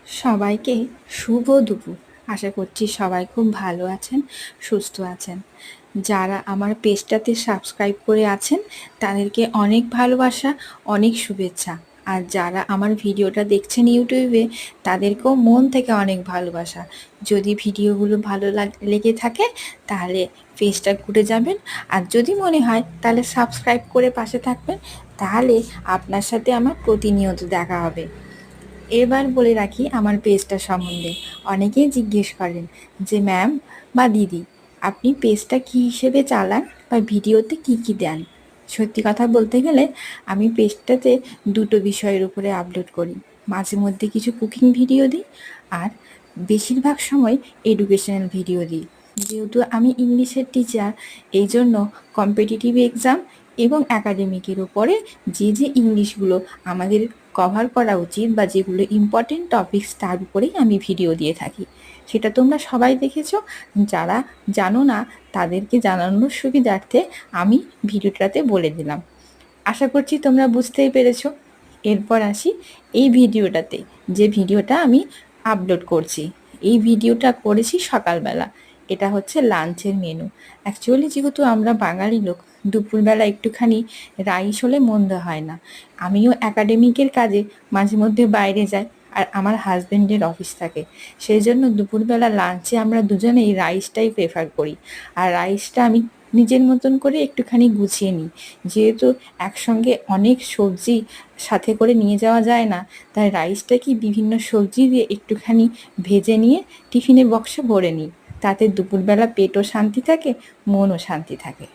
সবাইকে শুভ দুপুর। আশা করছি সবাই খুব ভালো আছেন, সুস্থ আছেন। যারা আমার পেজটাতে সাবস্ক্রাইব করে আছেন তাদেরকে অনেক ভালোবাসা, অনেক শুভেচ্ছা। আর যারা আমার ভিডিওটা দেখছেন ইউটিউবে তাদেরকেও মন থেকে অনেক ভালোবাসা। যদি ভিডিওগুলো ভালো লেগে থাকে তাহলে পেজটা ঘুরে যাবেন, আর যদি মনে হয় তাহলে সাবস্ক্রাইব করে পাশে থাকবেন। তাহলে আপনার সাথে আমার প্রতিনিয়ত দেখা হবে। এবার বলে রাখি আমার পেজটা সম্বন্ধে। অনেকেই জিজ্ঞেস করেন যে ম্যাম বা দিদি, আপনি পেজটা কী হিসেবে চালান বা ভিডিওতে কি কি দেন। সত্যি কথা বলতে গেলে আমি পেজটাতে দুটো বিষয়ের উপরে আপলোড করি। মাঝে মধ্যে কিছু কুকিং ভিডিও দিই, আর বেশিরভাগ সময় এডুকেশনাল ভিডিও দিই। যেহেতু আমি ইংলিশের টিচার, এই জন্য কম্পিটিটিভ এক্সাম এবং একাডেমিকের উপরে যে যে ইংলিশগুলো আমাদের কভার করা উচিত বা যেগুলো ইম্পর্টেন্ট টপিকস তার উপরেই আমি ভিডিও দিয়ে থাকি। সেটা তোমরা সবাই দেখেছো। যারা জানো না তাদেরকে জানানোর সুবিধার্থে আমি ভিডিওটাতে বলে দিলাম। আশা করছি তোমরা বুঝতেই পেরেছো। এরপর আসি এই ভিডিওটাতে, যে ভিডিওটা আমি আপলোড করছি। এই ভিডিওটা করেছি সকালবেলা। এটা হচ্ছে লাঞ্চের মেনু। অ্যাকচুয়ালি যেহেতু আমরা বাঙালি লোক, দুপুরবেলা একটুখানি রাইস হলে মন্দ হয় না। আমিও একাডেমিকের কাজে মাঝে মধ্যে বাইরে যাই, আর আমার হাজব্যান্ডের অফিস থাকে। সেই জন্য দুপুরবেলা লাঞ্চে আমরা দুজনেই রাইসটাই প্রেফার করি। আর রাইসটা আমি নিজের মতন করে একটুখানি গুছিয়ে নিই। যেহেতু একসঙ্গে অনেক সবজি সাথে করে নিয়ে যাওয়া যায় না, তাই রাইসটাকে বিভিন্ন সবজি দিয়ে একটুখানি ভেজে নিয়ে টিফিনের বক্সে ভরে নিই। তাতে দুপুরবেলা পেটও শান্তি থাকে, মনও শান্তি থাকে।